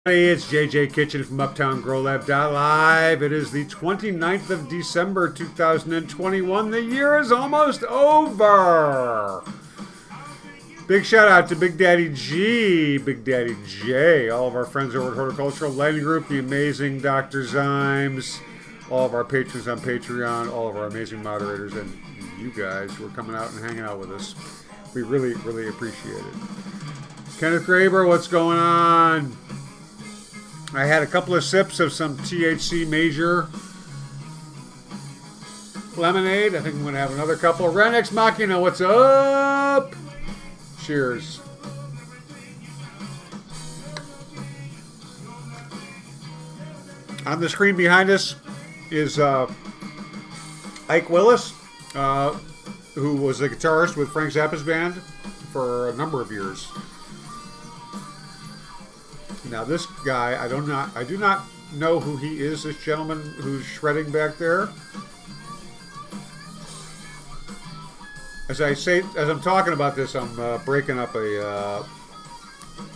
Hey, it's JJ Kitchen from Uptown Grow Lab Live. It is the 29th of December 2021. The year is almost over. Big shout out to Big Daddy G, Big Daddy J, all of our friends over at Horticultural Lighting Group, the amazing Dr. Zymes, all of our patrons on Patreon, all of our amazing moderators, and you guys who are coming out and hanging out with us. We really, really appreciate it. Kenneth Graber, what's going on? I had a couple of sips of some THC Major lemonade. I think I'm going to have another couple. Renex Machina, what's up? Cheers. On the screen behind us is Ike Willis, who was the guitarist with Frank Zappa's band for a number of years. Now this guy, I do not know who he is. This gentleman who's shredding back there. As I'm talking about this, I'm breaking up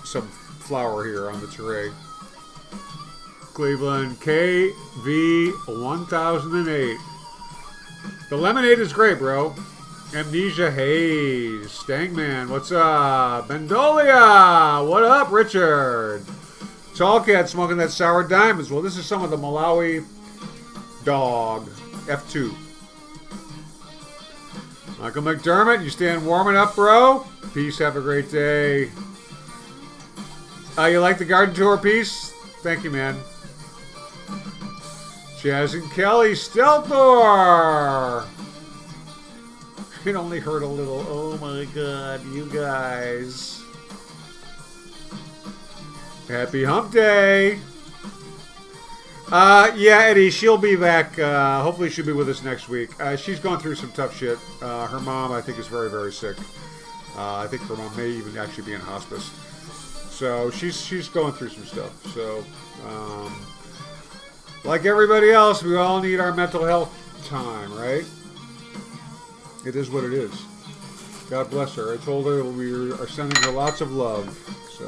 some flour here on the tray. Cleveland KV1008. The lemonade is great, bro. Amnesia Haze. Stangman, what's up? Bendolia, what up, Richard? Tall Cat smoking that Sour Diamonds. Well, this is some of the Malawi Dog F2. Michael McDermott, you staying warming up, bro? Peace, have a great day. You like the garden tour piece? Thank you, man. Jazz and Kelly, Stelthor! It only hurt a little. Oh my god, you guys. Happy Hump Day! Yeah, Eddie, she'll be back. Hopefully she'll be with us next week. She's going through some tough shit. Her mom, I think, is very, very sick. I think her mom may even actually be in hospice. So she's going through some stuff. So, like everybody else, we all need our mental health time, right? It is what it is. God bless her. I told her we are sending her lots of love. So,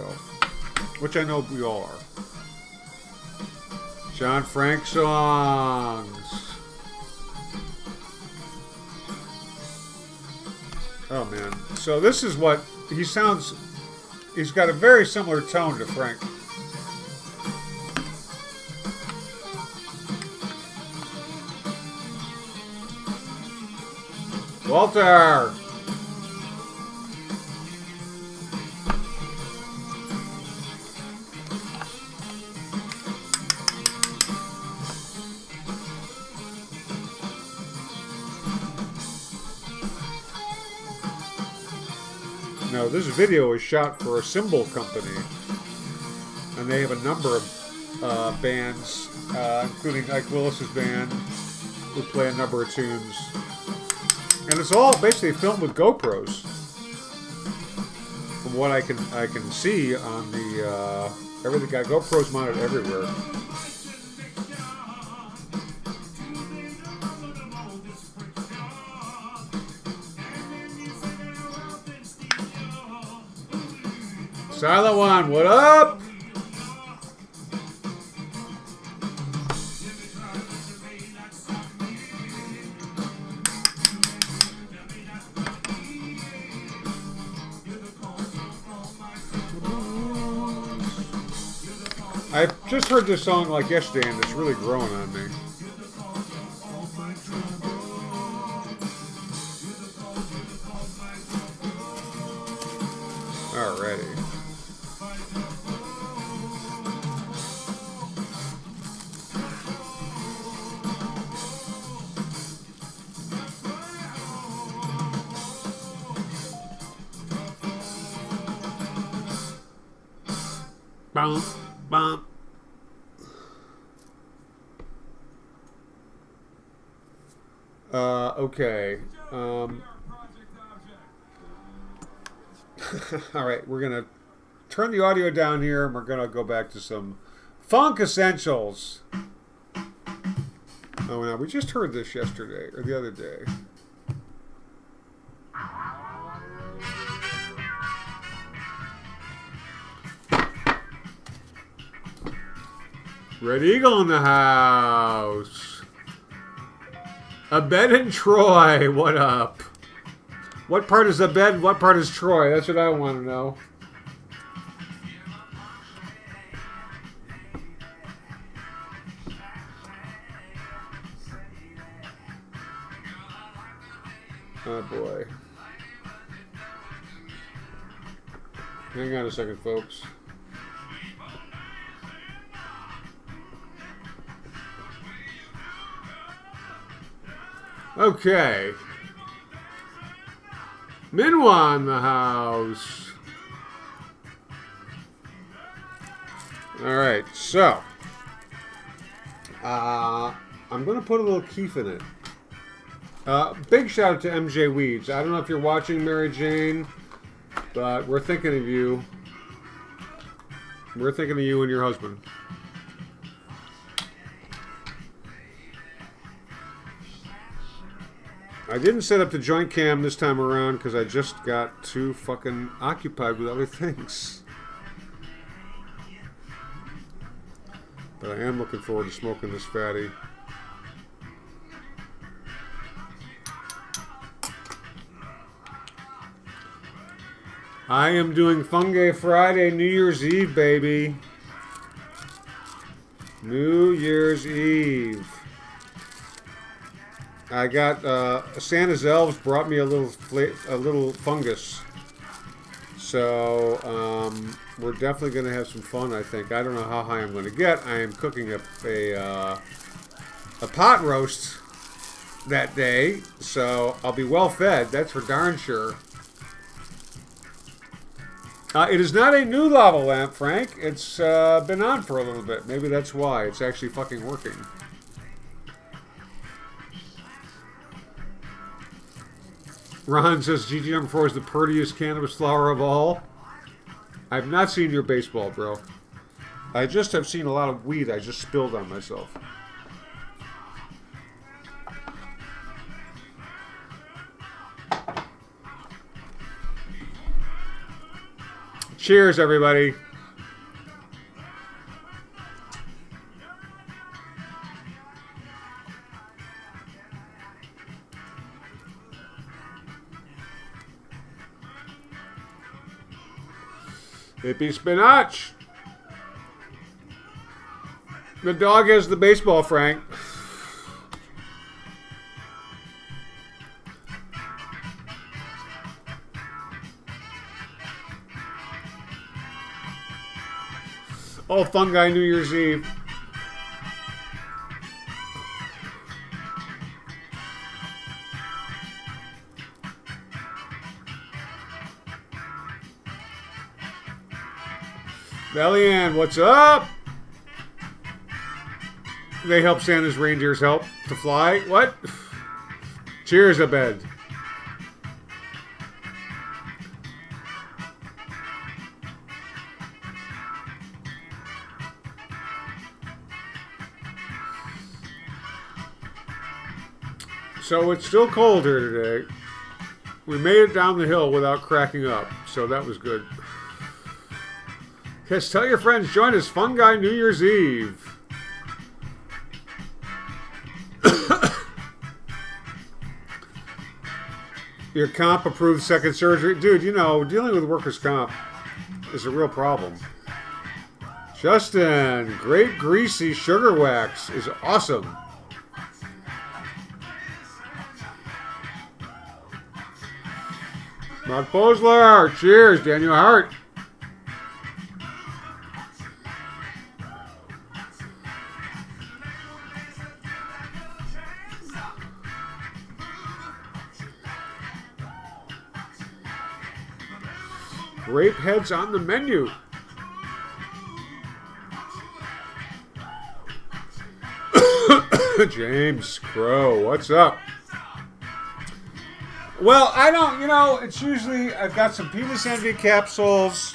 which I know we all are. John Frank songs. Oh man. So this is what he sounds. He's got a very similar tone to Frank. Walter. Now, this video is shot for a cymbal company, and they have a number of bands, including Ike Willis's band, who play a number of tunes. And it's all basically filmed with GoPros, from what I can see on the everything. Got GoPros mounted everywhere. Silent One, what up? I just heard this song like yesterday and it's really growing on me. Alrighty. Bump, bump. Okay. All right, we're going to turn the audio down here, and we're going to go back to some Funk Essentials. Oh, now, we just heard this yesterday, or the other day. Red Eagle in the house. Abed and Troy, what up? What part is Abed? What part is Troy? That's what I want to know. Oh boy. Hang on a second, folks. Okay. Minwa in the house. Alright, so. I'm going to put a little keef in it. Big shout out to MJ Weeds. I don't know if you're watching, Mary Jane, but we're thinking of you. We're thinking of you and your husband. I didn't set up the joint cam this time around because I just got too fucking occupied with other things. But I am looking forward to smoking this fatty. I am doing Fungi Friday, New Year's Eve, baby. New Year's Eve. I got Santa's elves brought me a little fungus, so we're definitely going to have some fun. I think. I don't know how high I'm going to get. I am cooking a pot roast that day, so I'll be well fed. That's for darn sure. It is not a new lava lamp, Frank. It's been on for a little bit. Maybe that's why. It's actually fucking working. Ron says GG number 4 is the prettiest cannabis flower of all. I've not seen your baseball, bro. I just have seen a lot of weed I just spilled on myself. Cheers, everybody. Hippie spinach. The dog has the baseball, Frank. Oh, Fungi New Year's Eve. Bellianne, what's up? They help Santa's reindeers help to fly. What? Cheers, Abed. So it's still cold here today. We made it down the hill without cracking up, so that was good. Yes, tell your friends, join us, Fungi New Year's Eve. Your comp approved second surgery. Dude, you know, dealing with workers' comp is a real problem. Justin, great greasy sugar wax is awesome. Mark Posler, cheers, Daniel Hart. Grape heads on the menu. James Crow, what's up? Well, I don't, you know, it's usually, I've got some penis envy capsules.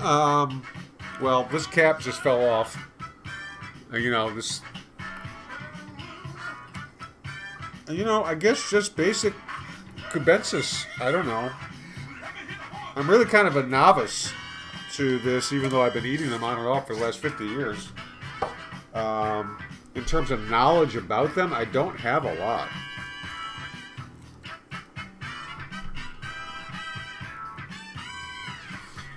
Well, this cap just fell off. You know, this, you know, I guess just basic cubensis. I don't know. I'm really kind of a novice to this, even though I've been eating them on and off for the last 50 years. In terms of knowledge about them, I don't have a lot.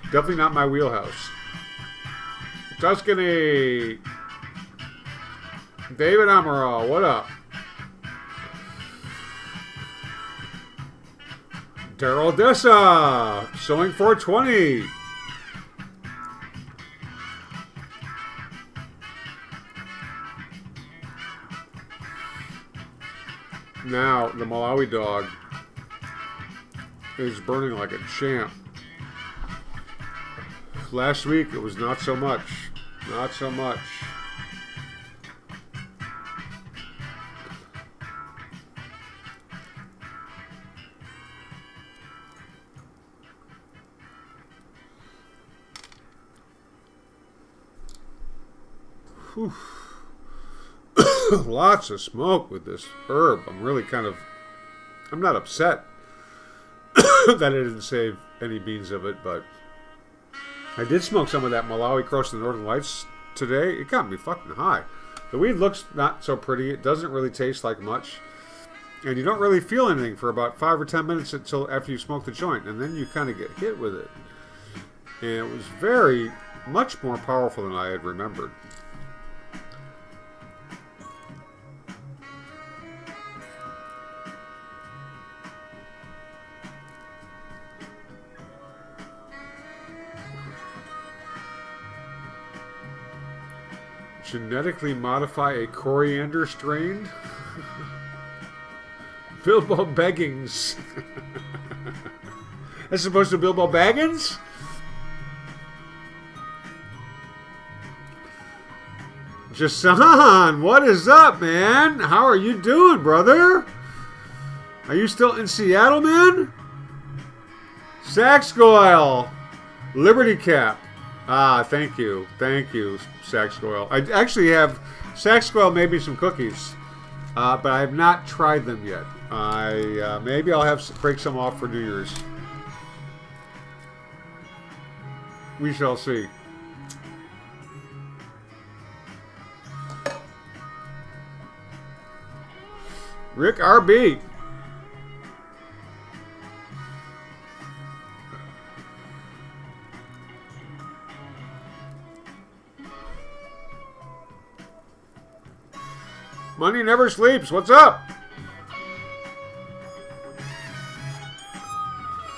Definitely not my wheelhouse. Tuscany. David Amaral, what up? Daryl Dessa, Sewing 420. Now, the Malawi dog is burning like a champ. Last week, it was not so much. Not so much. Whew. Lots of smoke with this herb. I'm really I'm not upset that I didn't save any beans of it, but I did smoke some of that Malawi Cross of the Northern Lights today. It got me fucking high. The weed looks not so pretty. It doesn't really taste like much. And you don't really feel anything for about 5 or 10 minutes until after you smoke the joint. And then you kind of get hit with it. And it was very much more powerful than I had remembered. Genetically modify a coriander strain? Bilbo Baggins. As opposed to Bilbo Baggins? Jason, what is up, man? How are you doing, brother? Are you still in Seattle, man? Saxcoil. Liberty Cap. Ah, thank you. Thank you, Saxcoil. I actually have... Saxcoil made me some cookies, but I have not tried them yet. Maybe I'll break some off for New Year's. We shall see. Rick RB. Money never sleeps. What's up?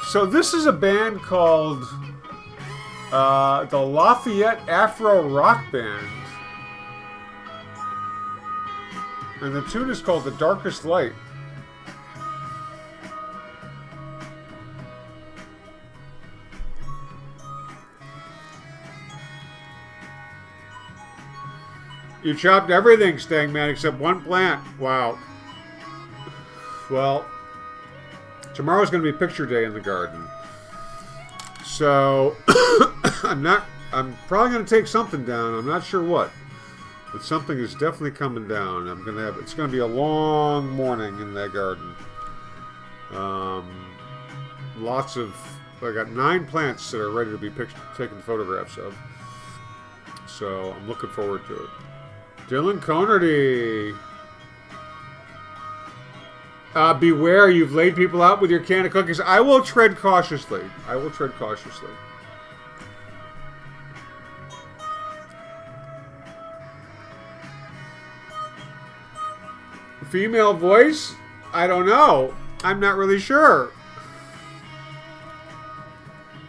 So this is a band called the Lafayette Afro Rock Band. And the tune is called The Darkest Light. You chopped everything, Stang Man, except one plant. Wow. Well, tomorrow's going to be picture day in the garden. So, I'm probably going to take something down. I'm not sure what. But something is definitely coming down. It's going to be a long morning in that garden. I got 9 plants that are ready to be taken photographs of. So, I'm looking forward to it. Dylan Conerty. Beware, you've laid people out with your can of cookies. I will tread cautiously. I will tread cautiously. Female voice? I don't know. I'm not really sure.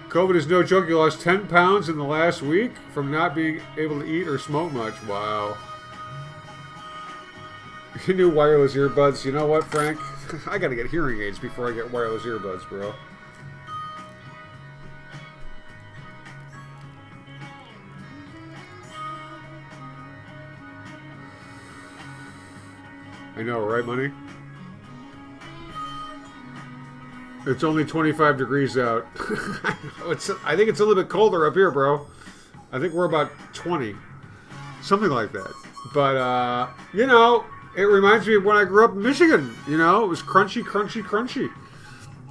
COVID is no joke. You lost 10 pounds in the last week from not being able to eat or smoke much. Wow. You new wireless earbuds. You know what, Frank? I gotta get hearing aids before I get wireless earbuds, bro. I know, right, Money? It's only 25 degrees out. I think it's a little bit colder up here, bro. I think we're about 20. Something like that. But, you know, it reminds me of when I grew up in Michigan. You know, it was crunchy, crunchy, crunchy.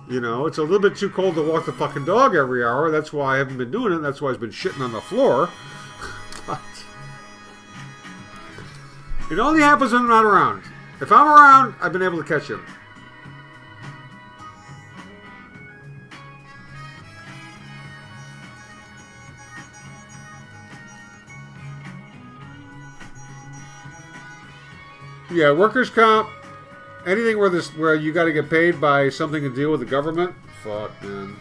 You know, it's a little bit too cold to walk the fucking dog every hour. That's why I haven't been doing it. That's why I've been shitting on the floor. But It only happens when I'm not around. If I'm around, I've been able to catch him. Yeah, workers' comp, anything where you got to get paid by something to deal with the government. Fuck, man.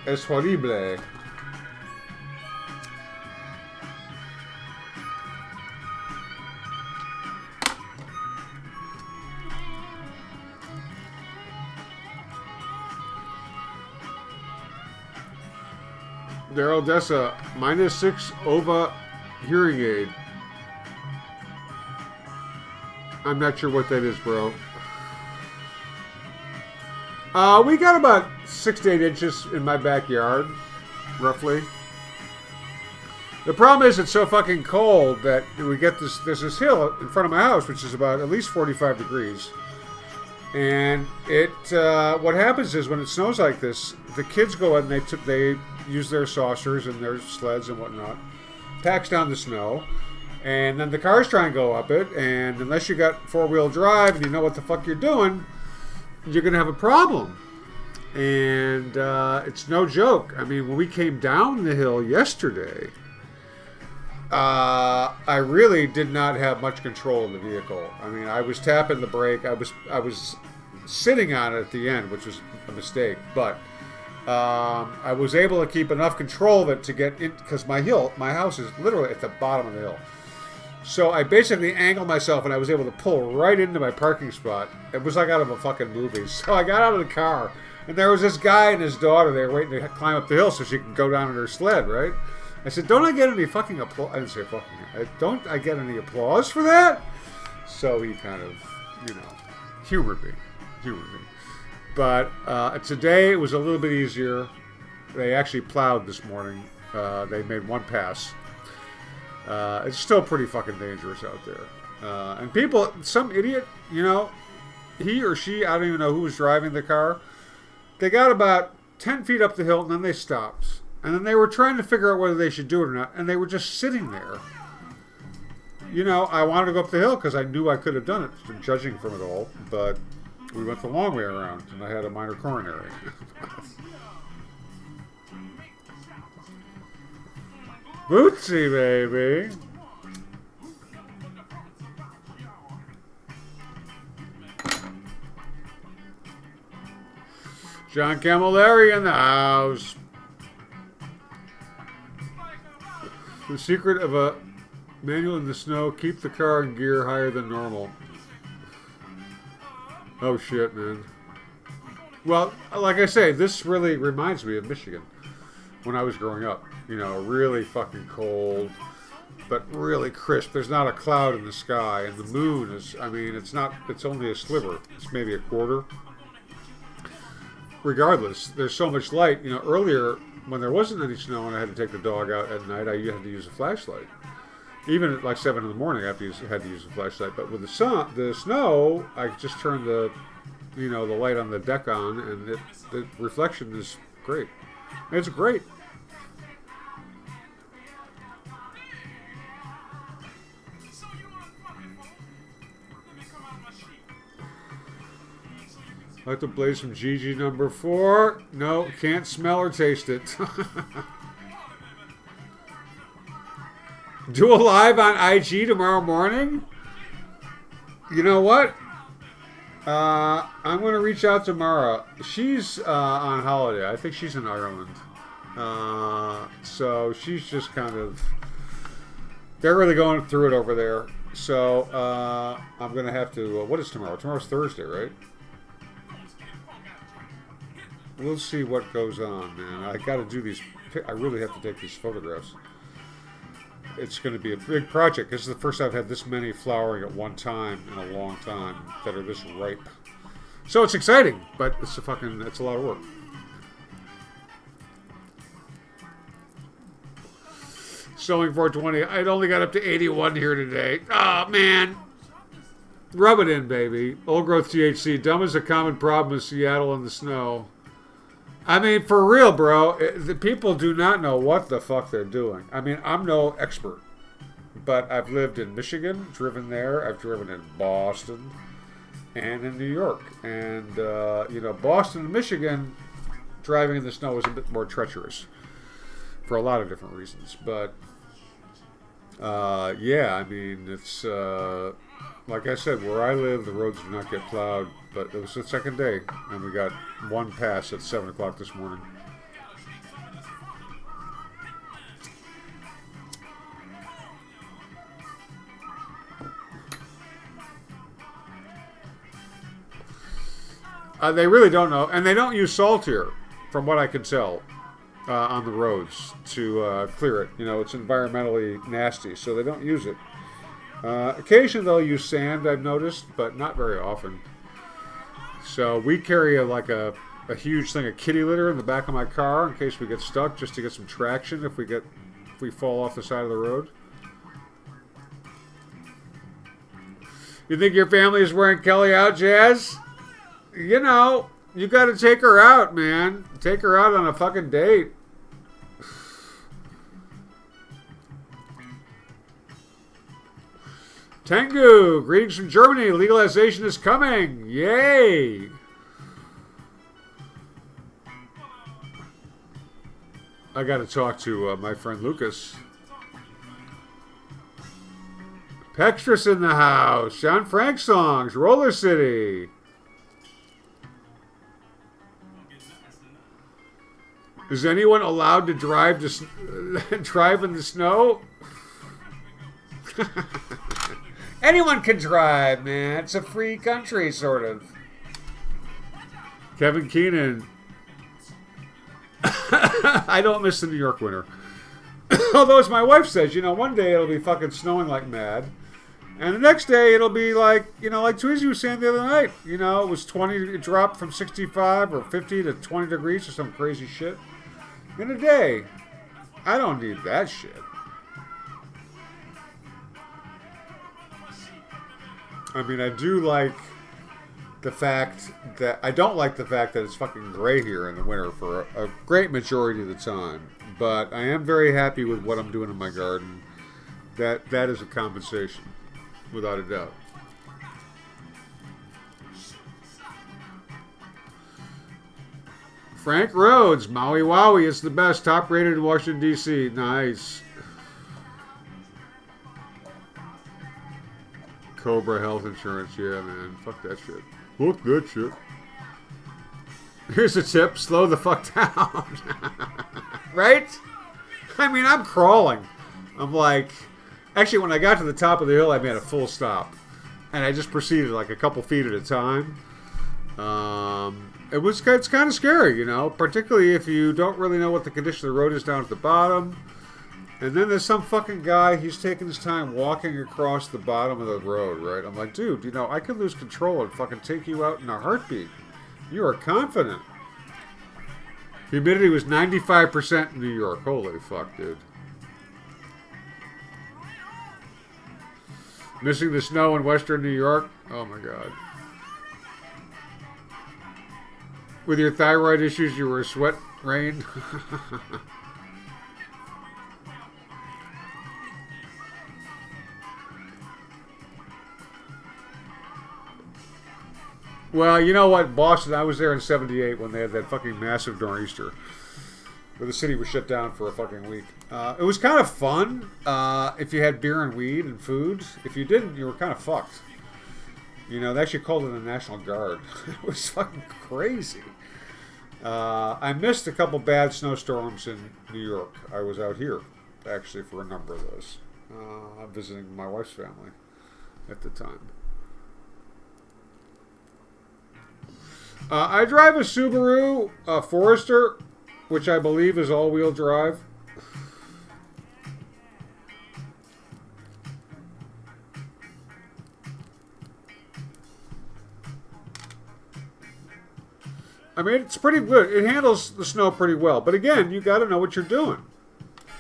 Es horrible. Daryl Dessa, -6 OVA hearing aid. I'm not sure what that is, bro. We got about 6 to 8 inches in my backyard, roughly. The problem is it's so fucking cold that we get this. There's this hill in front of my house, which is about at least 45 degrees. And what happens is when it snows like this, the kids go out and they use their saucers and their sleds and whatnot, packs down the snow. And then the cars try and go up it, and unless you got four-wheel drive and you know what the fuck you're doing, you're going to have a problem. And it's no joke. I mean, when we came down the hill yesterday, I really did not have much control of the vehicle. I mean, I was tapping the brake. I was sitting on it at the end, which was a mistake. But I was able to keep enough control of it to get in, because my house is literally at the bottom of the hill. So I basically angled myself and I was able to pull right into my parking spot. It was like out of a fucking movie. So I got out of the car and there was this guy and his daughter there waiting to climb up the hill so she could go down on her sled, right? I said, don't I get any fucking applause? I didn't say fucking. Don't I get any applause for that? So he kind of, humored me. But today it was a little bit easier. They actually plowed this morning. They made one pass. It's still pretty fucking dangerous out there. And people, some idiot, he or she, I don't even know who was driving the car. They got about 10 feet up the hill and then they stopped. And then they were trying to figure out whether they should do it or not. And they were just sitting there. I wanted to go up the hill because I knew I could have done it, judging from it all. But we went the long way around and I had a minor coronary. Bootsy, baby. John Camilleri in the house. The secret of a manual in the snow, keep the car in gear higher than normal. Oh shit, man. Well, like I say, this really reminds me of Michigan when I was growing up. Really fucking cold, but really crisp. There's not a cloud in the sky, and the moon is, it's only a sliver. It's maybe a quarter. Regardless, there's so much light. Earlier, when there wasn't any snow and I had to take the dog out at night, I had to use a flashlight. Even at like 7 in the morning, I had to use a flashlight. But with the snow, I just turned the light on the deck on, and the reflection is great. It's great. I like to blaze some Gigi number 4. No, can't smell or taste it. Do a live on IG tomorrow morning? You know what? I'm going to reach out to Mara. She's on holiday. I think she's in Ireland. So she's just kind of... They're really going through it over there. So I'm going to have to... what is tomorrow? Tomorrow's Thursday, right? We'll see what goes on, man. I got to do these. I really have to take these photographs. It's going to be a big project. This is the first I've had this many flowering at one time in a long time that are this ripe. So it's exciting, but it's a lot of work. Sewing 420. I'd only got up to 81 here today. Oh, man. Rub it in, baby. Old growth THC. Dumb is a common problem in Seattle in the snow. I mean, for real, bro, the people do not know what the fuck they're doing. I mean, I'm no expert, but I've lived in Michigan, driven there. I've driven in Boston and in New York. And, Boston and Michigan, driving in the snow is a bit more treacherous for a lot of different reasons. But, it's, like I said, where I live, the roads do not get plowed. But it was the second day, and we got one pass at 7 o'clock this morning. They really don't know, and they don't use salt here, from what I can tell, on the roads to clear it. It's environmentally nasty, so they don't use it. Occasionally they'll use sand, I've noticed, but not very often. So we carry a huge thing of kitty litter in the back of my car in case we get stuck, just to get some traction if we fall off the side of the road. You think your family is wearing Kelly out, Jazz? You got to take her out, man. Take her out on a fucking date. Tengu, greetings from Germany. Legalization is coming. Yay. I got to talk to my friend Lucas. Pextras in the house. Sean Frank songs. Roller City. Is anyone allowed to drive in the snow? Anyone can drive, man. It's a free country, sort of. Kevin Keenan. I don't miss the New York winter. Although, as my wife says, one day it'll be fucking snowing like mad. And the next day it'll be like Tweezy was saying the other night. It was 20, it dropped from 65 or 50 to 20 degrees or some crazy shit. In a day. I don't need that shit. I mean, I do like the fact that... I don't like the fact that it's fucking gray here in the winter for a great majority of the time. But I am very happy with what I'm doing in my garden. That is a compensation, without a doubt. Frank Rhodes, Maui Wowie is the best. Top rated in Washington, D.C. Nice. Cobra Health Insurance. Yeah, man. Fuck that shit. Fuck that shit. Here's a tip. Slow the fuck down. Right? I mean, I'm crawling. I'm like... Actually, when I got to the top of the hill, I made a full stop. And I just proceeded like a couple feet at a time. It's kind of scary, particularly if you don't really know what the condition of the road is down at the bottom. And then there's some fucking guy, he's taking his time walking across the bottom of the road, right? I'm like, dude, I could lose control and fucking take you out in a heartbeat. You are confident. Humidity was 95% in New York. Holy fuck, dude. Missing the snow in western New York? Oh my god. With your thyroid issues, you were sweat rain? Well, you know what? Boston, I was there in 78 when they had that fucking massive nor'easter. Where the city was shut down for a fucking week. It was kind of fun if you had beer and weed and food. If you didn't, you were kind of fucked. They actually called it the National Guard. It was fucking crazy. I missed a couple bad snowstorms in New York. I was out here, actually, for a number of those. Visiting my wife's family at the time. I drive a Subaru Forester, which I believe is all-wheel drive. I mean, it's pretty good. It handles the snow pretty well. But again, you got to know what you're doing.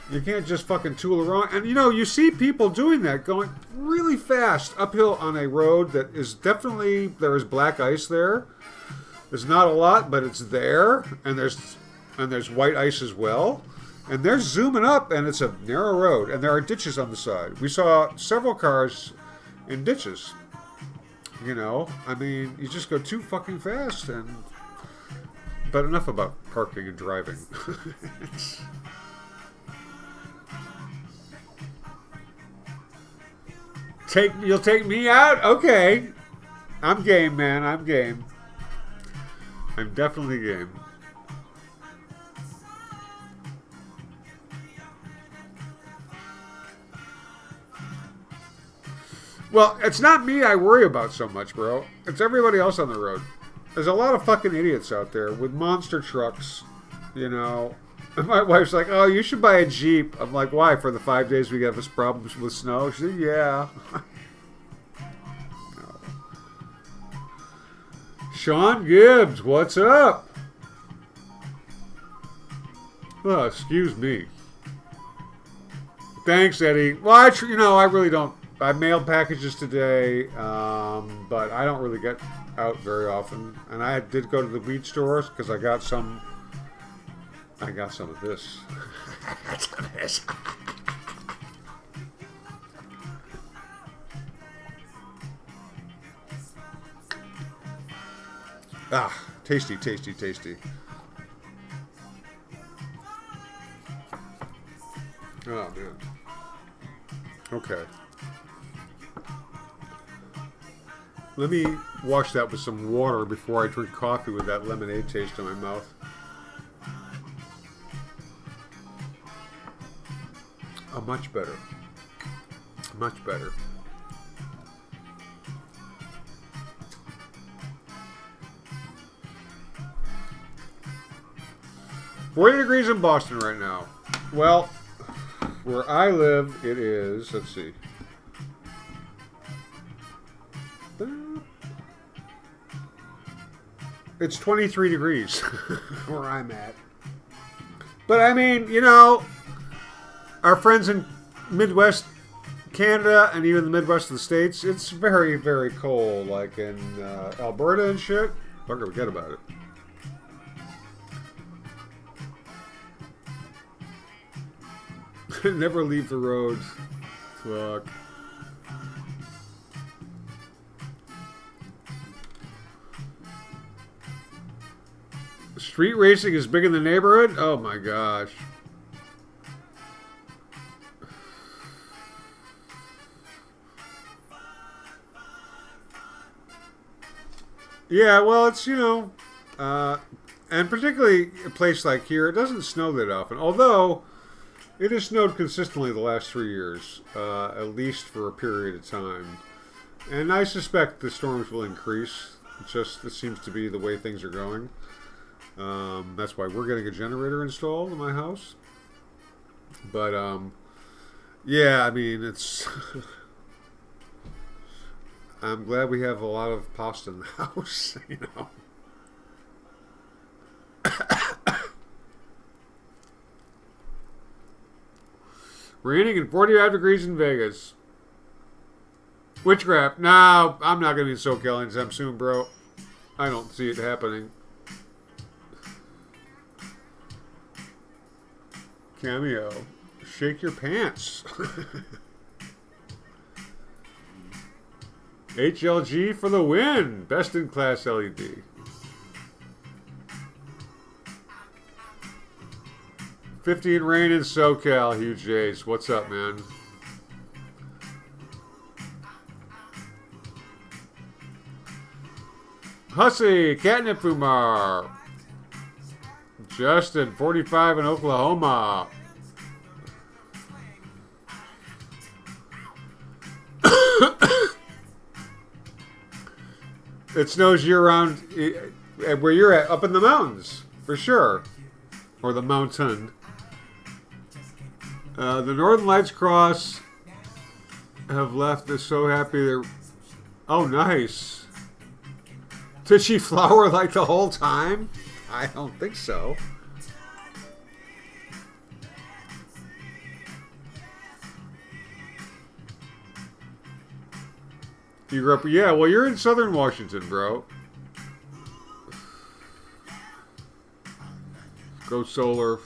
You can't just fucking tool around. And, you see people doing that, going really fast uphill on a road that is definitely, there is black ice there. There's not a lot, but it's there. And there's white ice as well. And they're zooming up, and it's a narrow road, and there are ditches on the side. We saw several cars in ditches. You know, I mean, you just go too fucking fast, and... But enough about parking and driving. You'll take me out? Okay. I'm game, man. I'm game. I'm definitely game. Well, it's not me I worry about so much, bro. It's everybody else on the road. There's a lot of fucking idiots out there with monster trucks, you know. And my wife's like, oh, you should buy a Jeep. I'm like, why? For the 5 days we have this problem with snow? She said, yeah. No. Sean Gibbs, what's up? Oh, excuse me. Thanks, Eddie. Well, I really don't. I mailed packages today, but I don't really get out very often. And I did go to the weed stores because I got some of this. I got some of this. Ah, tasty, tasty, tasty. Oh, man. Okay. Let me wash that with some water before I drink coffee with that lemonade taste in my mouth. Oh, much better. Much better. $40 in Boston right now. Well, where I live, it is, let's see. It's 23 degrees where I'm at. But I mean, you know, our friends in Midwest Canada and even the Midwest of the States, it's very, very cold. Like in Alberta and shit. Fuck, forget about it. Never leave the road. Fuck. Street racing is big in the neighborhood? Oh my gosh. Yeah, well, it's, you know, and particularly a place like here, it doesn't snow that often. Although, it has snowed consistently the last 3 years, at least for a period of time. And I suspect the storms will increase. It seems to be the way things are going. That's why we're getting a generator installed in my house. But, yeah, I mean, it's... I'm glad we have a lot of pasta in the house, you know. Raining and 45 degrees in Vegas. Witchcraft. No, I'm not going to be in SoCal anytime soon, bro. I don't see it happening. Cameo. Shake your pants. HLG for the win. Best in class LED. $50 rain in SoCal. Huge Ace. What's up, man? Hussey. Catnip Fumar. Justin. 45 in Oklahoma. It snows year-round where you're at, up in the mountains, for sure. Or the mountain. The Northern Lights Cross have left. They're so happy. They're... Oh, nice. Did she flower like the whole time? I don't think so. You grew up... Yeah, well, you're in Southern Washington, bro. Go solar.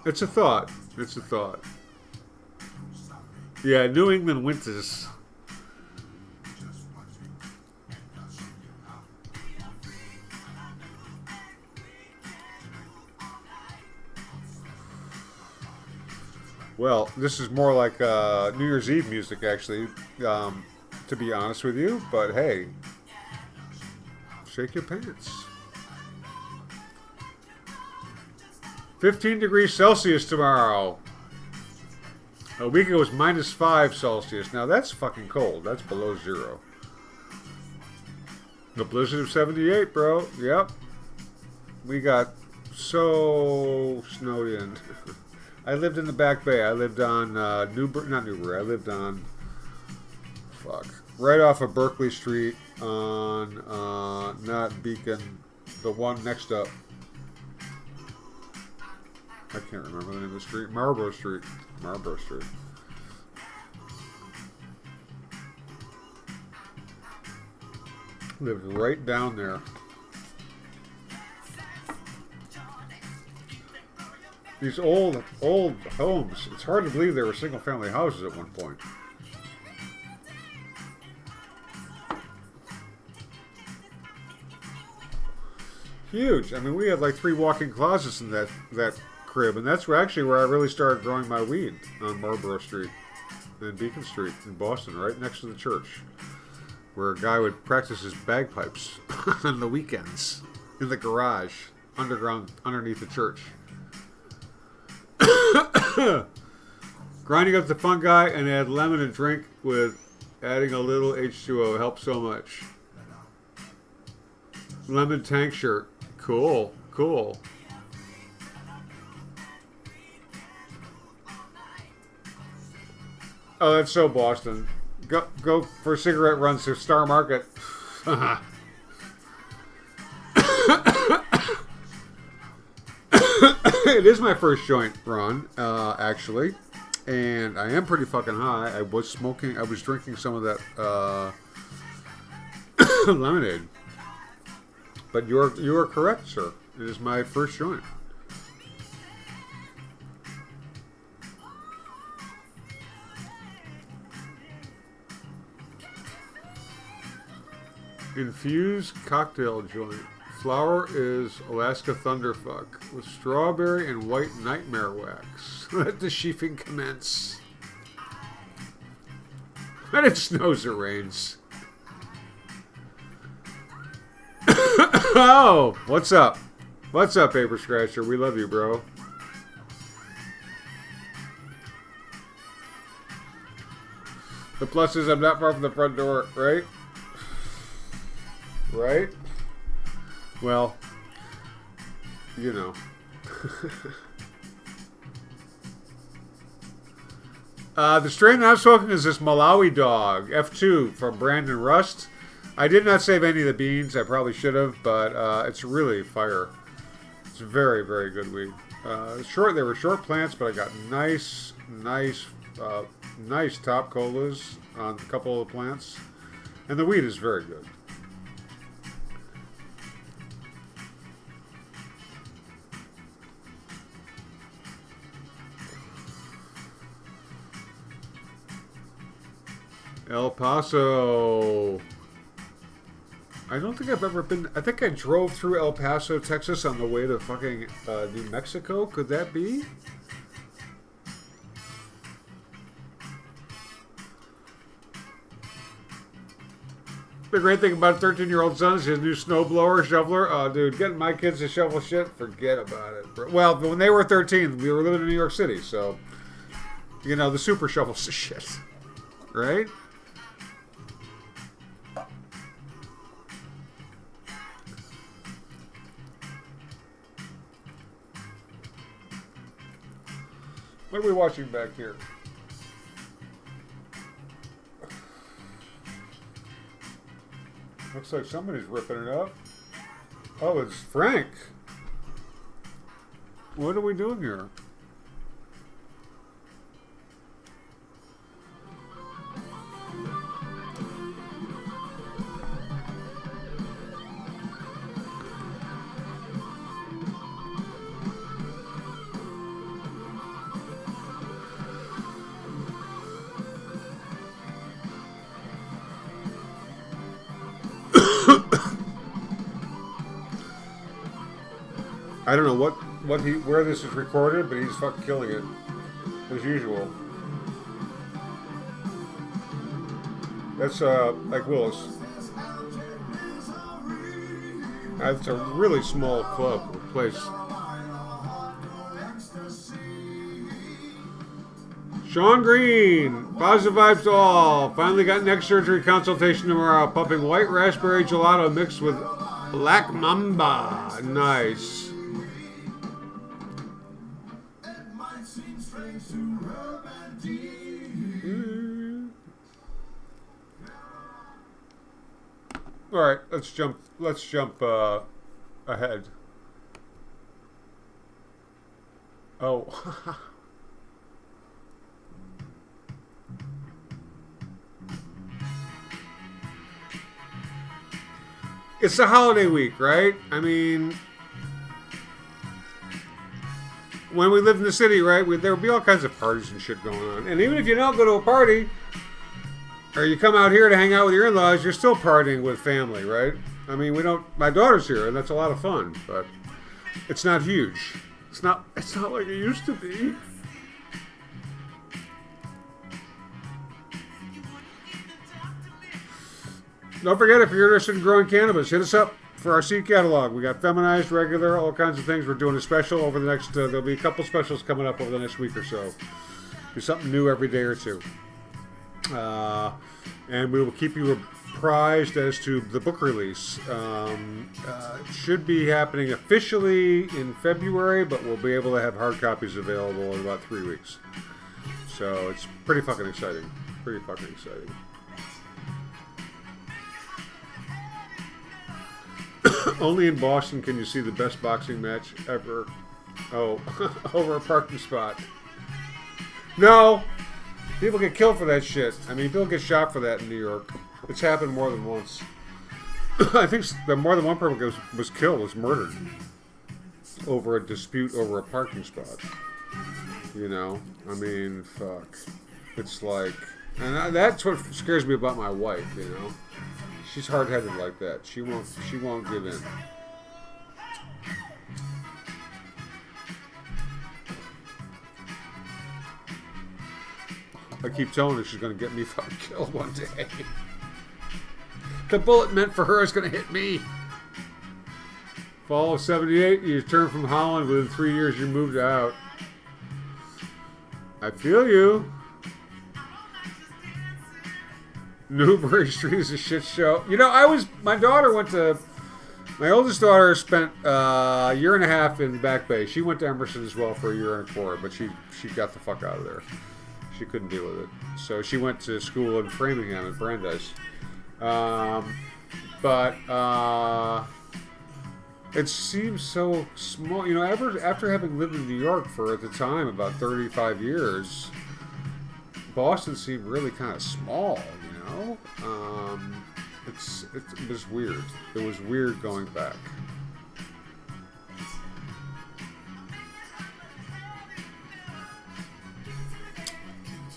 It's a thought. It's a thought. Yeah, New England winters. Well, this is more like New Year's Eve music, actually, to be honest with you. But hey, shake your pants. 15 degrees Celsius tomorrow. A week ago was -5 Celsius. Now that's fucking cold. That's below zero. The blizzard of 78, bro. Yep. We got so snowed in. I lived in the Back Bay. I lived on not Newbury. I lived on right off of Berkeley Street on not Beacon, the one next up. I can't remember the name of the street. Marlborough Street. Marlborough Street. Lived right down there. These old homes. It's hard to believe they were single-family houses at one point. Huge. I mean, we had like 3 walk-in closets in that crib, and that's actually where I really started growing my weed, on Marlborough Street and Beacon Street in Boston, right next to the church, where a guy would practice his bagpipes on the weekends in the garage, underground, underneath the church. Grinding up the fun guy and add lemon and drink with adding a little H2O helps so much. Lemon tank shirt. Cool. Cool. Oh, that's so Boston. Go for cigarette runs to Star Market. It is my first joint run, actually. And I am pretty fucking high. I was drinking some of that lemonade. But you are correct, sir. It is my first joint. Infused cocktail joint. Flower is Alaska Thunderfuck with strawberry and white nightmare wax. Let the sheafing commence. And it snows or rains. Oh, what's up? What's up, Paper Scratcher? We love you, bro. The plus is I'm not far from the front door, right? Right? Well, you know. The strain that I'm smoking is this Malawi Dog, F2 from Brandon Rust. I did not save any of the beans. I probably should have, but it's really fire. It's very, very good weed. They were short plants, but I got nice top colas on a couple of the plants. And the weed is very good. El Paso. I don't think I've ever been. I think I drove through El Paso, Texas on the way to fucking New Mexico. Could that be? The great thing about a 13-year-old son is his new snowblower, shoveler. Oh, dude, getting my kids to shovel shit, forget about it, bro. Well, when they were 13, we were living in New York City, so, you know, the super shovels the shit, right? What are we watching back here? Looks like somebody's ripping it up. Oh, it's Frank. What are we doing here? I don't know where this is recorded, but he's fucking killing it as usual. That's like Willis. It's a really small club or place. Sean Green, positive vibes to all. Finally got neck surgery consultation tomorrow. Pumping white raspberry gelato mixed with black mamba. Nice. All right, let's jump ahead. Oh. It's the holiday week, right? I mean, when we lived in the city, right, there would be all kinds of parties and shit going on. And even if you don't go to a party, or you come out here to hang out with your in-laws, you're still partying with family, right? I mean, my daughter's here, and that's a lot of fun, but it's not huge. It's not like it used to be. Don't forget, if you're interested in growing cannabis, hit us up for our seed catalog. We got feminized, regular, all kinds of things. We're doing a special over the next, there'll be a couple specials coming up over the next week or so. Do something new every day or two. And we will keep you apprised as to the book release. It should be happening officially in February, but we'll be able to have hard copies available in about 3 weeks. So it's pretty fucking exciting. Pretty fucking exciting. Only in Boston can you see the best boxing match ever. Oh, over a parking spot. No! People get killed for that shit. I mean, people get shot for that in New York. It's happened more than once. I think more than one person was killed, was murdered over a dispute over a parking spot. You know? I mean, fuck. It's like... And that's what scares me about my wife, you know? She's hard-headed like that. She won't give in. I keep telling her she's going to get me fucking killed one day. The bullet meant for her is going to hit me. Fall of 78, you returned from Holland. Within 3 years, you moved out. I feel you. Newbury Street is a shit show. You know, my oldest daughter spent a year and a half in the Back Bay. She went to Emerson as well for a year and a quarter, but she got the fuck out of there. She couldn't deal with it. So she went to school in Framingham at Brandeis. But it seems so small. You know, after having lived in New York for, at the time, about 35 years, Boston seemed really kind of small, you know? It was weird. It was weird going back.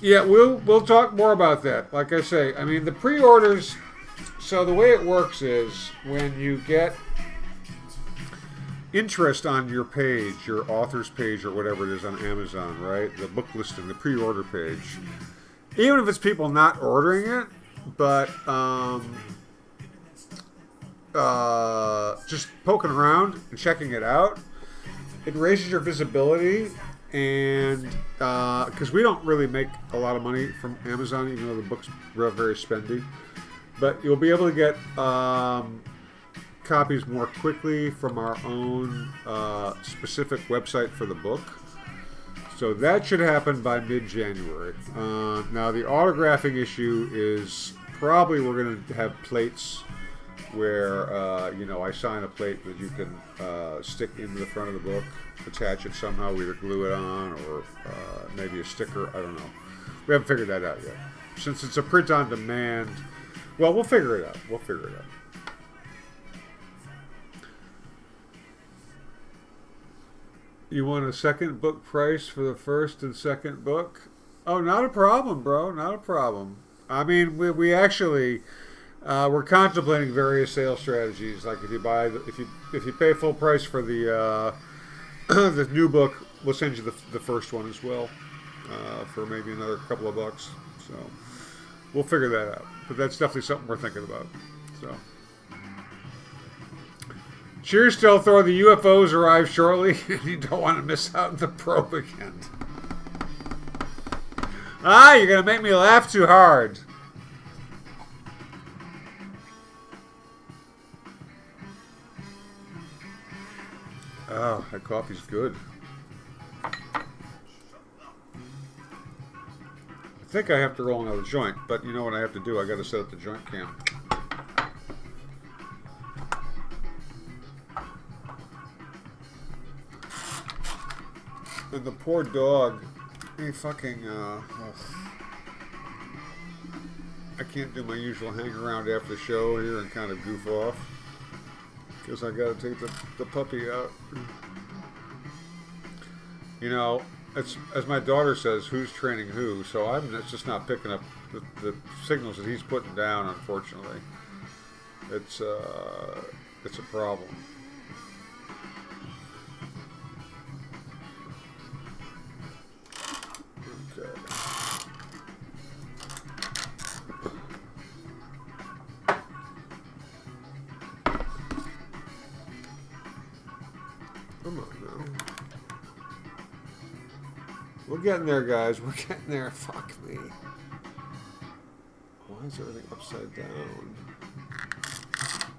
Yeah, we'll talk more about that. Like I say, I mean, the pre-orders, so the way it works is when you get interest on your page, your author's page or whatever it is on Amazon, right? The book listing, the pre-order page. Even if it's people not ordering it, but just poking around and checking it out, it raises your visibility. And because we don't really make a lot of money from Amazon, even though the book's very spendy, but you'll be able to get copies more quickly from our own specific website for the book. So that should happen by mid-January. Now the autographing issue is probably we're going to have plates where I sign a plate that you can stick into the front of the book, attach it somehow, either glue it on or maybe a sticker. I don't know. We haven't figured that out yet. Since it's a print on demand, well, we'll figure it out. You want a second book price for the first and second book? Oh, not a problem, bro. Not a problem. I mean, we actually we're contemplating various sales strategies. Like if you pay full price for the The new book, we'll send you the first one as well for maybe another couple of bucks. So we'll figure that out. But that's definitely something we're thinking about. So cheers, Stealthor. The UFOs arrive shortly, and you don't want to miss out on the probe again. Ah, you're going to make me laugh too hard. Oh, that coffee's good. I think I have to roll another joint, but you know what I have to do? I got to set up the joint cam. And the poor dog, he fucking, I can't do my usual hang around after the show here and kind of goof off. Because I got to take the puppy out. You know, it's, as my daughter says, who's training who? So I'm just not picking up the signals that he's putting down, unfortunately. It's a problem. Okay. Come on now. We're getting there, guys. We're getting there. Fuck me. Why is everything upside down?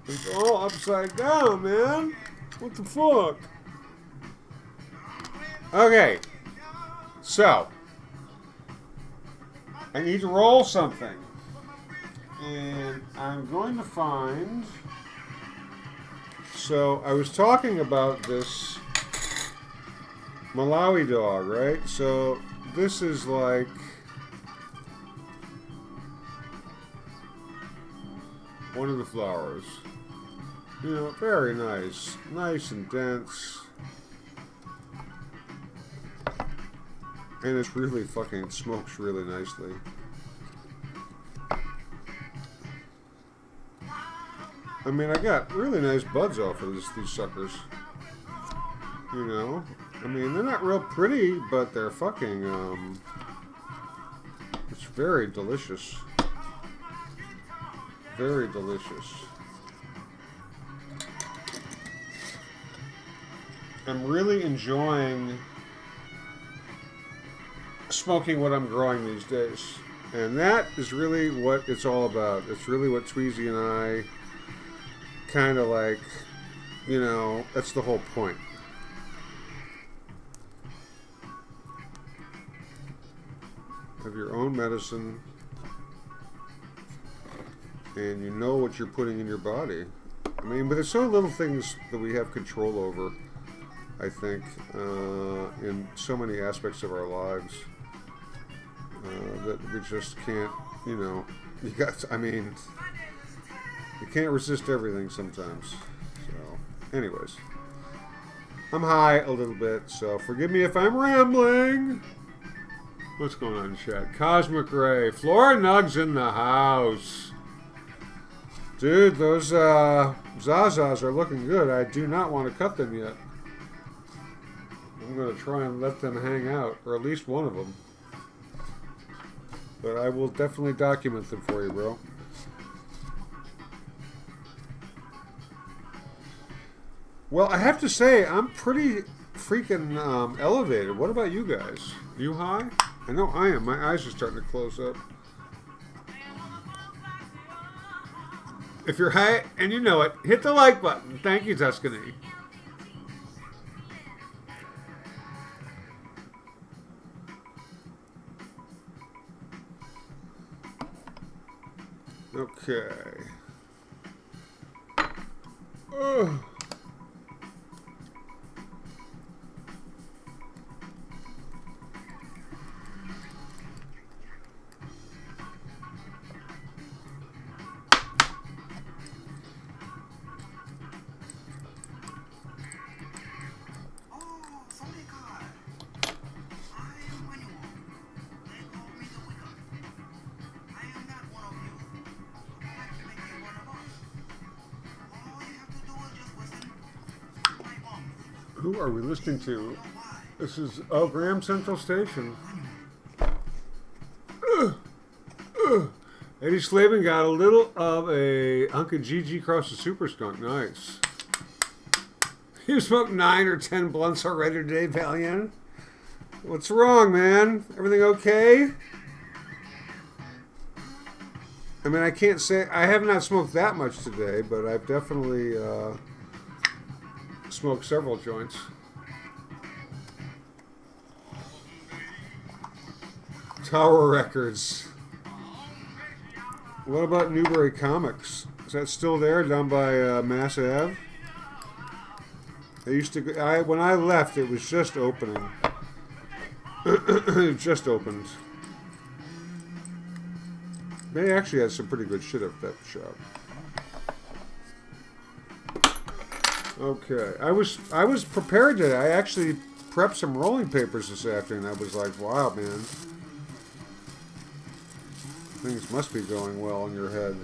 It's all upside down, man. What the fuck? Okay. So. I need to roll something. And I'm going to find... So, I was talking about this Malawi dog, right? So, this is like... one of the flowers. You know, very nice. Nice and dense. And it's really fucking smokes really nicely. I mean, I got really nice buds off of these suckers. You know? I mean, they're not real pretty, but they're fucking, it's very delicious. Very delicious. I'm really enjoying smoking what I'm growing these days. And that is really what it's all about. It's really what Tweezy and I kind of like, you know, that's the whole point. Have your own medicine, and you know what you're putting in your body. I mean, but there's so little things that we have control over, I think, in so many aspects of our lives, that we just can't, you know, you got, I mean, you can't resist everything sometimes. So, anyways, I'm high a little bit, so forgive me if I'm rambling. What's going on in chat? Cosmic Ray. Flora Nugs in the house. Dude, those Zazas are looking good. I do not want to cut them yet. I'm going to try and let them hang out, or at least one of them. But I will definitely document them for you, bro. Well, I have to say, I'm pretty freaking elevated. What about you guys? You high? I know I am. My eyes are starting to close up. If you're high and you know it, hit the like button. Thank you, Tuscany. Okay. Ugh. Who are we listening to? This is Graham Central Station. Eddie Slavin got a little of a hunk of GG across the Super Skunk. Nice. You smoked 9 or 10 blunts already today, Valiant? What's wrong, man? Everything okay? I mean, I can't say... I have not smoked that much today, but I've definitely smoked several joints. Tower Records. What about Newbury Comics? Is that still there, down by Mass Ave? I used to... when I left, it was just opening. It just opened. They actually had some pretty good shit at that shop. Okay, I was prepared today. I actually prepped some rolling papers this afternoon. I was like, wow, man. Things must be going well in your head.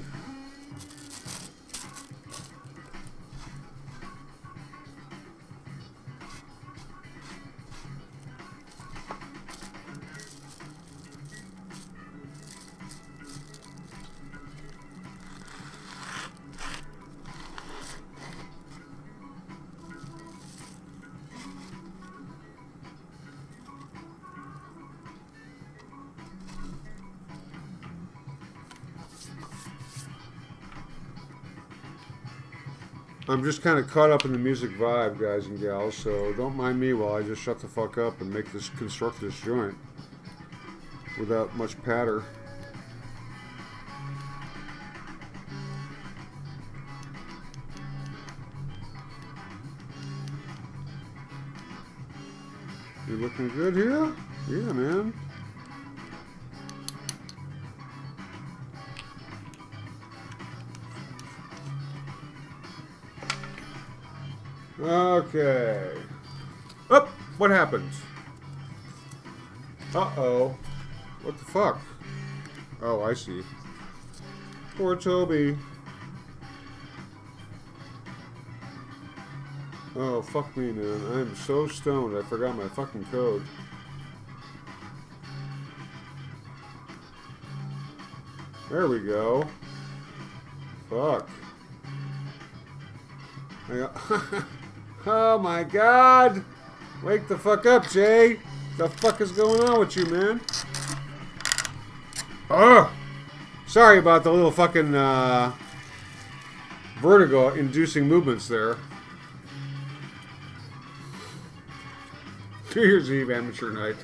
I'm just kind of caught up in the music vibe, guys and gals, so don't mind me while I just shut the fuck up and construct this joint without much patter. You looking good here? Yeah, man. Okay. Oh, what happened? Uh-oh. What the fuck? Oh, I see. Poor Toby. Oh, fuck me, man. I'm so stoned. I forgot my fucking code. There we go. Fuck. Oh my god! Wake the fuck up, Jay! What the fuck is going on with you, man? Ugh! Sorry about the little fucking vertigo-inducing movements there. New Year's Eve amateur night.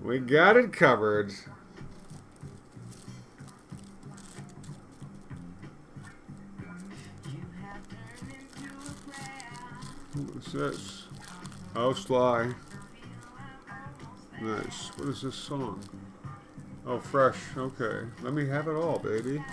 We got it covered. What's this? Oh, Sly. Nice. What is this song? Oh, Fresh. Okay. Let me have it all, baby.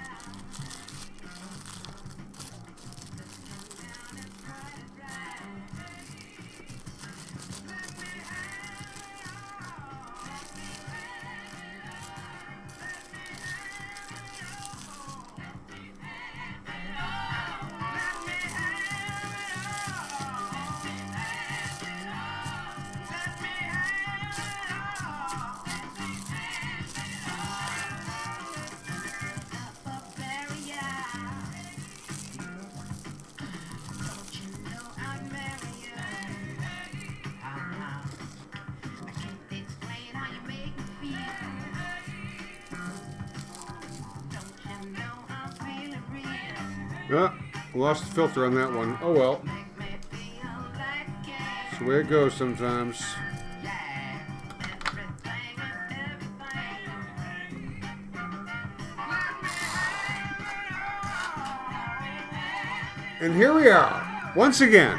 Ah, lost the filter on that one. Oh well. That's the way it goes sometimes. And here we are, once again.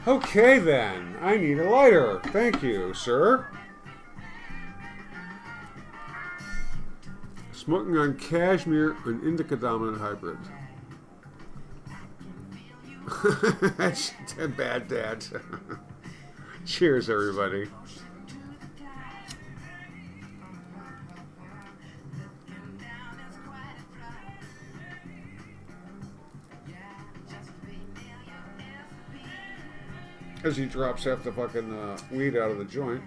Okay then, I need a lighter. Thank you, sir. Smoking on cashmere, an indica dominant hybrid. That's a bad dad. Cheers, everybody. As he drops half the fucking weed out of the joint.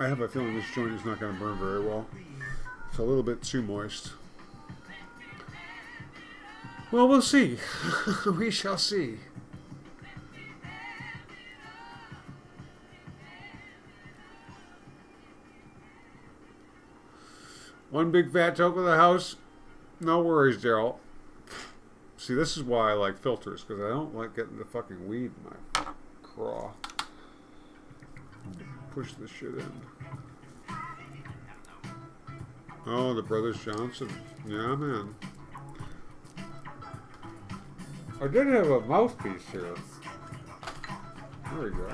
I have a feeling this joint is not going to burn very well. It's a little bit too moist. Well, we'll see. We shall see. One big fat toke of the house. No worries, Daryl. See, this is why I like filters, because I don't like getting the fucking weed in my craw. Push this shit in. Oh, the Brothers Johnson. Yeah, man. I did have a mouthpiece here. There we go.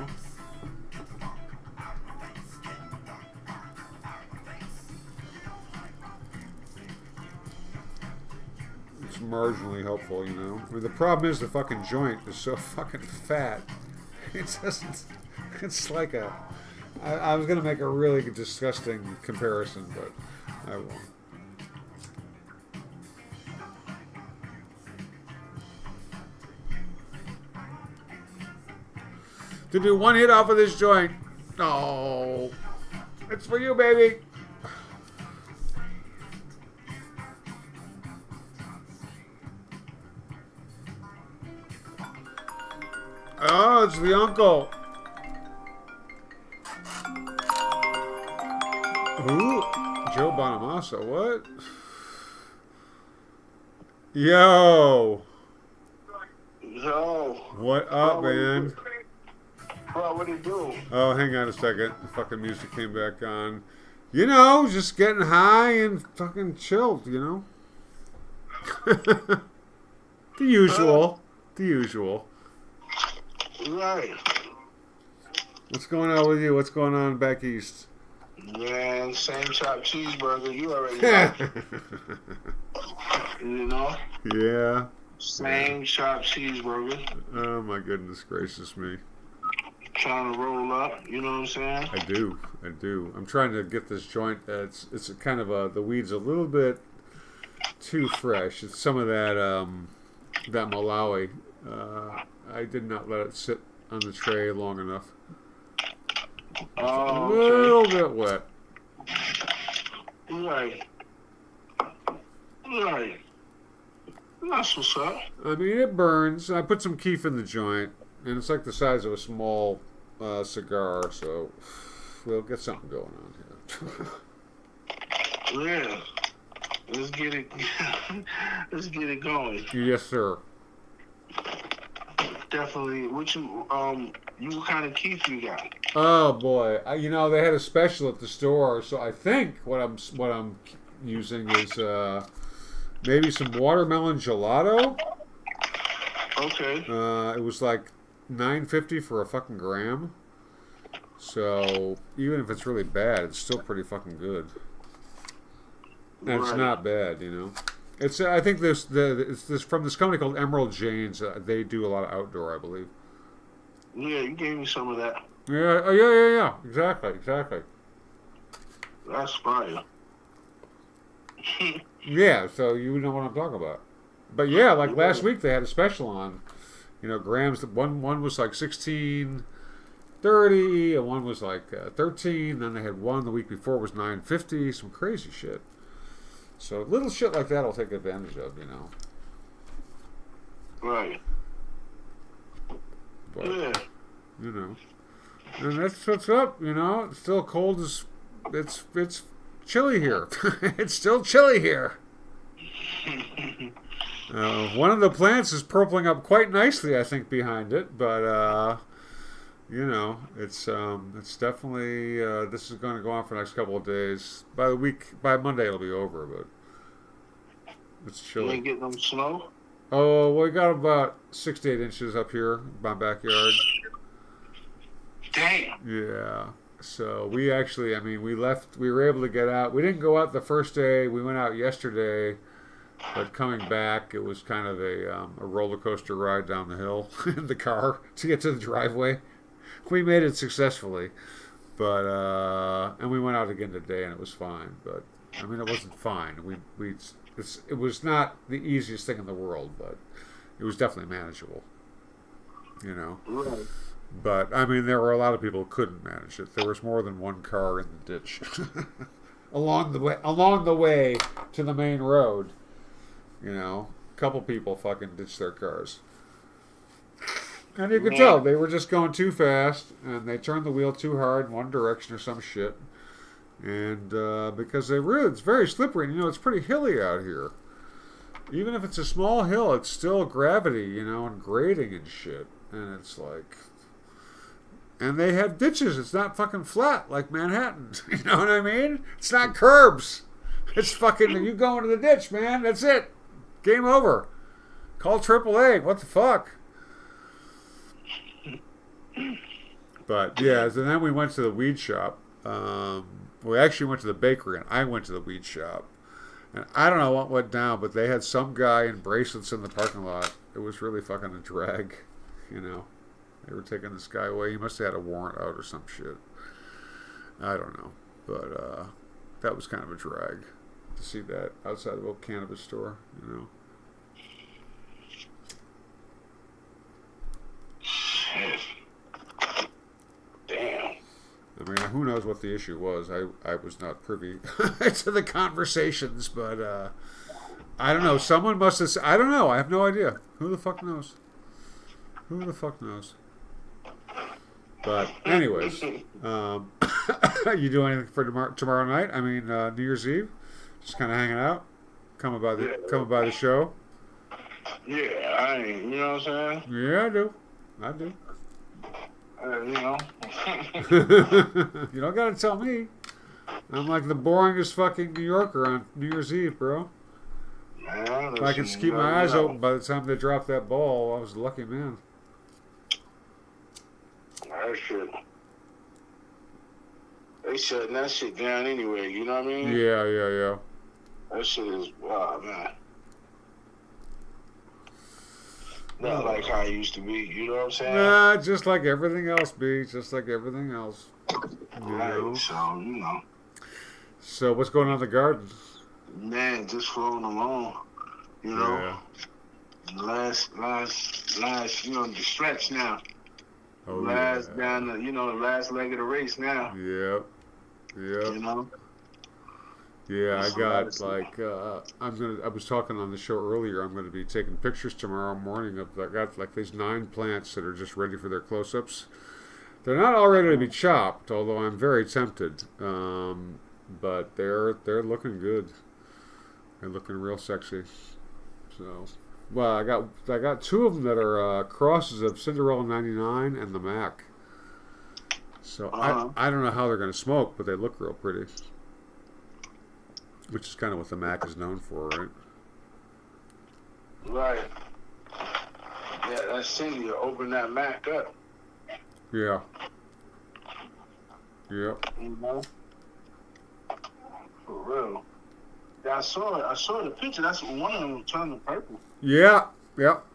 It's marginally helpful, you know. I mean, the problem is the fucking joint is so fucking fat. It doesn't... It's like a... I was going to make a really disgusting comparison, but I won't. To do one hit off of this joint. Oh, it's for you, baby. Oh, it's the uncle. Who? Joe Bonamassa, what? Yo. Yo. What up, man? Bro, what do you do? Oh, hang on a second. The fucking music came back on. You know, just getting high and fucking chilled, you know? The usual. The usual. Right. What's going on with you? What's going on back east? Man, same chopped cheeseburger. You already know. You know? Yeah. Same chopped cheeseburger. Oh, my goodness gracious me. Trying to roll up, you know what I'm saying? I do. I'm trying to get this joint. It's a kind of the weed's a little bit too fresh. It's some of that that Malawi. I did not let it sit on the tray long enough. Oh, a little bit wet. Right. That's what's up. I mean, it burns. I put some keef in the joint, and it's like the size of a small cigar, so we'll get something going on here. Yeah. Let's get it. Let's get it going. Yes, sir. Definitely. What what kind of keef you got? Oh boy, you know they had a special at the store, so I think what I'm using is maybe some watermelon gelato. Okay. It was like $9.50 for a fucking gram. So even if it's really bad, it's still pretty fucking good. And it's not bad, you know. It's I think it's this from this company called Emerald Jane's. They do a lot of outdoor, I believe. Yeah, you gave me some of that. Yeah, yeah. Exactly. That's fire. Yeah, so you know what I'm talking about. But yeah, like last week they had a special on, you know, grams. One was like $16.30, and one was like $13. Then they had one the week before was $9.50. Some crazy shit. So little shit like that I'll take advantage of, you know. Right. But, you know, and that's what's up. You know, it's still cold as it's chilly here. It's still chilly here. One of the plants is purpling up quite nicely, I think, behind it. But you know, it's definitely this is going to go on for the next couple of days. By Monday it'll be over, but it's chilly. You ain't getting them snow? Oh, we got about 6 to 8 inches up here in my backyard. Damn. Yeah. So we actually, I mean, we left. We were able to get out. We didn't go out the first day. We went out yesterday, but coming back, it was kind of a roller coaster ride down the hill in the car to get to the driveway. We made it successfully, but and we went out again today, and it was fine. But I mean, it wasn't fine. It was not the easiest thing in the world, but it was definitely manageable. You know. Right. But I mean, there were a lot of people who couldn't manage it. There was more than one car in the ditch along the way to the main road. You know, a couple people fucking ditched their cars, and you could tell they were just going too fast, and they turned the wheel too hard in one direction or some shit. And because it's very slippery, and you know, it's pretty hilly out here. Even if it's a small hill, it's still gravity, you know, and grading and shit. And it's like. And they have ditches. It's not fucking flat like Manhattan. You know what I mean? It's not curbs. It's fucking, you go into the ditch, man. That's it. Game over. Call AAA. What the fuck? But, yeah, so then we went to the weed shop. We actually went to the bakery, and I went to the weed shop. And I don't know what went down, but they had some guy in bracelets in the parking lot. It was really fucking a drag, you know. They were taking this guy away. He must have had a warrant out or some shit. I don't know. But that was kind of a drag to see that outside of a cannabis store, you know. Damn. I mean, who knows what the issue was. I was not privy to the conversations, but I don't know. Someone must have... I don't know. I have no idea. Who the fuck knows? Who the fuck knows? But anyways, you do anything for tomorrow night? I mean, New Year's Eve, just kind of hanging out, coming by the show. Yeah, you know what I'm saying? Yeah, I do. You know. You don't gotta tell me. I'm like the boringest fucking New Yorker on New Year's Eve, bro. Man, if I could keep my eyes open by the time they dropped that ball, I was a lucky man. That shit. They shutting that shit down anyway, you know what I mean? Yeah. That shit is, wow, man. Not like how it used to be, you know what I'm saying? Nah, just like everything else, B. Just like everything else. Right, so, you know. So, what's going on in the garden? Man, just flowing along, you know. Yeah. Last, you know, the stretch now. Oh, down the, you know, the last leg of the race now. Yep. You know? Yeah, I got like I was talking on the show earlier. I'm going to be taking pictures tomorrow morning of. I got like these 9 plants that are just ready for their close-ups. They're not all ready to be chopped, although I'm very tempted. But they're looking good. They're looking real sexy. So, well, I got 2 of them that are crosses of Cinderella 99 and the Mac. So I don't know how they're going to smoke, but they look real pretty. Which is kind of what the Mac is known for, right? Right. Yeah, that's Cindy. Open that Mac up. Yeah. Yep. You know? For real. Yeah, I saw the picture. That's one of them turning purple. Yeah. Yep.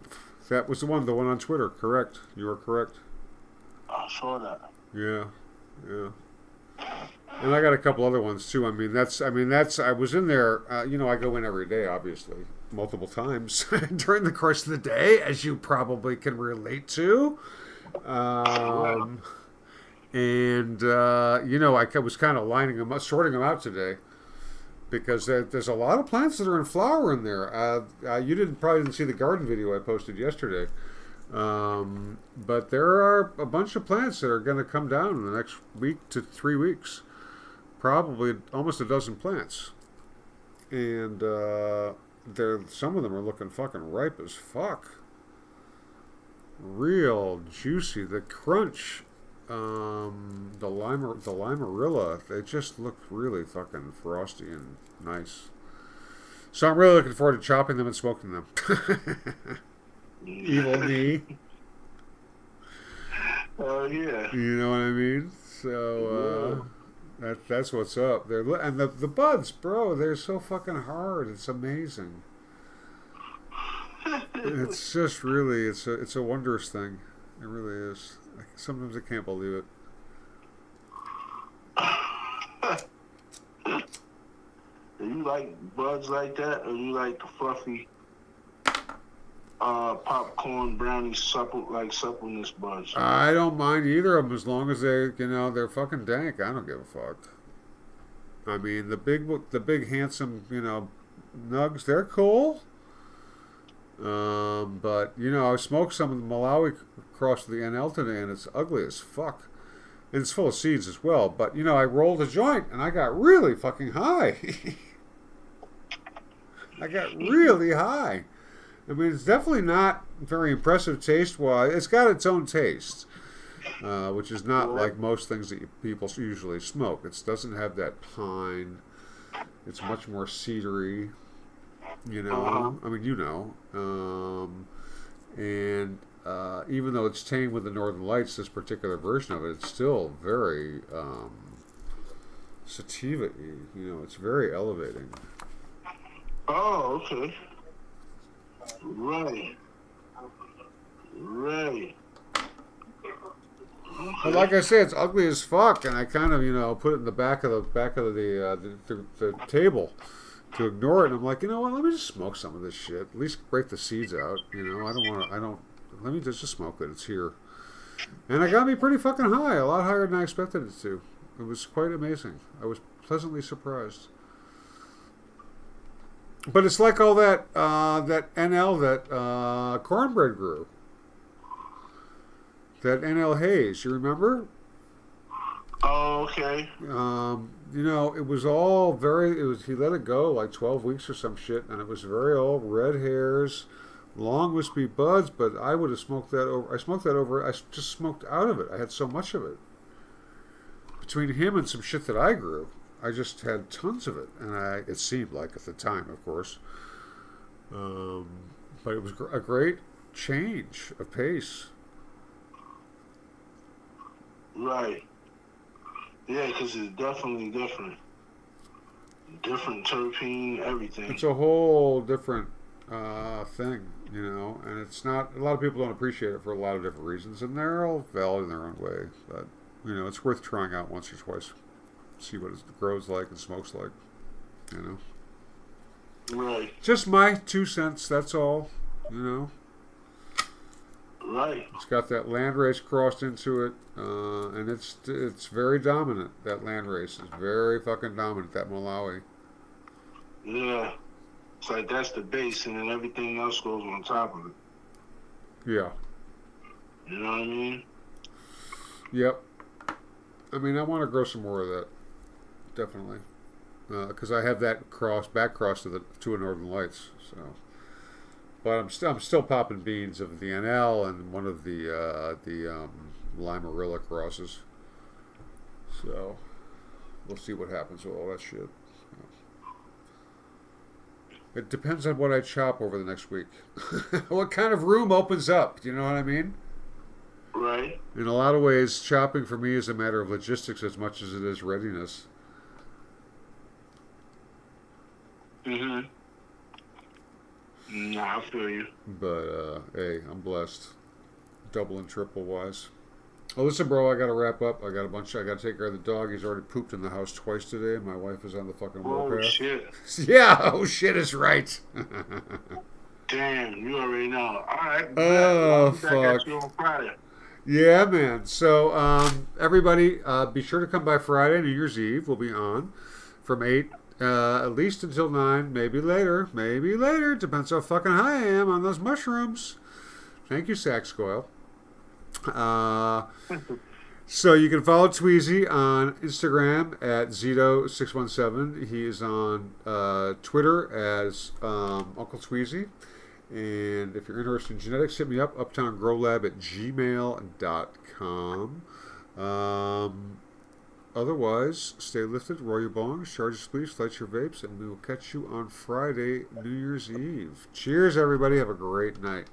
That was the one on Twitter. Correct. You are correct. I saw that. Yeah. And I got a couple other ones too. I mean, I was in there, you know, I go in every day, obviously, multiple times during the course of the day, as you probably can relate to. And, you know, I was kind of lining them up, sorting them out today, because there's a lot of plants that are in flower in there. You probably didn't see the garden video I posted yesterday. But there are a bunch of plants that are going to come down in the next week to 3 weeks. Probably almost a dozen plants. And some of them are looking fucking ripe as fuck. Real juicy. The crunch, the limarilla, they just look really fucking frosty and nice. So I'm really looking forward to chopping them and smoking them. Evil me. Oh yeah. You know what I mean? So that's what's up. And the buds, bro, they're so fucking hard. It's amazing. It's just really it's a wondrous thing. It really is. Sometimes I can't believe it. Do you like buds like that, or you like the fluffy popcorn brownie suppleness buds? I don't mind either of them as long as they're fucking dank. I don't give a fuck. I mean, the big handsome, nugs, they're cool. But I smoked some of the Malawi cross with the NL today, and it's ugly as fuck. And it's full of seeds as well. But, I rolled a joint, and I got really fucking high. I got really high. I mean, it's definitely not very impressive taste-wise. It's got its own taste, which is not like most things that people usually smoke. It doesn't have that pine. It's much more cedary, I mean, and even though it's tame with the Northern Lights, this particular version of it, it's still very sativa-y. It's very elevating. Oh, okay. Right. But like I said, it's ugly as fuck, and I kind of put it in the back of the table to ignore it. And I'm like, you know what? Let me just smoke some of this shit. At least break the seeds out. Let me just smoke it. It's here, and it got me pretty fucking high. A lot higher than I expected it to. It was quite amazing. I was pleasantly surprised. But it's like all that NL that Cornbread grew. That NL Haze, you remember? Oh, okay. It was all he let it go like 12 weeks or some shit, and it was very old, red hairs, long wispy buds, but I would have smoked that over. I just smoked out of it. I had so much of it. Between him and some shit that I grew, I just had tons of it, and it seemed like at the time, of course. But it was a great change of pace. Right. Yeah, because it's definitely different. Different terpene, everything. It's a whole different thing, and it's not. A lot of people don't appreciate it for a lot of different reasons, and they're all valid in their own way. But it's worth trying out once or twice. See what it grows like and smokes like, Right. Just my 2 cents, that's all, Right. It's got that landrace crossed into it, and it's very dominant. That landrace is very fucking dominant, that Malawi. Yeah. It's like that's the base, and then everything else goes on top of it. Yeah. You know what I mean? Yep. I mean, I want to grow some more of that. Definitely, because I have that back cross to a Northern Lights. So, but I'm still popping beans of the NL and one of the Limarilla crosses. So we'll see what happens with all that shit. It depends on what I chop over the next week. What kind of room opens up? Do you know what I mean? Right. In a lot of ways, chopping for me is a matter of logistics as much as it is readiness. Mm-hmm. Nah, I feel you. But, hey, I'm blessed. Double and triple wise. Oh, listen, bro, I gotta wrap up. I gotta take care of the dog. He's already pooped in the house twice today. My wife is on the fucking warpath. Oh, shit. Yeah, oh, shit is right. Damn, you already know. All right. Oh, Fuck. fuck. Yeah, man. So, everybody, be sure to come by Friday, New Year's Eve. We'll be on from 8 at least until 9, maybe later. Depends how fucking high I am on those mushrooms. Thank you, Sax Coil. So you can follow Tweezy on Instagram at Zito617. He is on Twitter as Uncle Tweezy. And if you're interested in genetics, hit me up, uptowngrowlab@gmail.com. Otherwise, stay lifted, roll your bongs, charge your spleefs, light your vapes, and we will catch you on Friday, New Year's Eve. Cheers, everybody. Have a great night.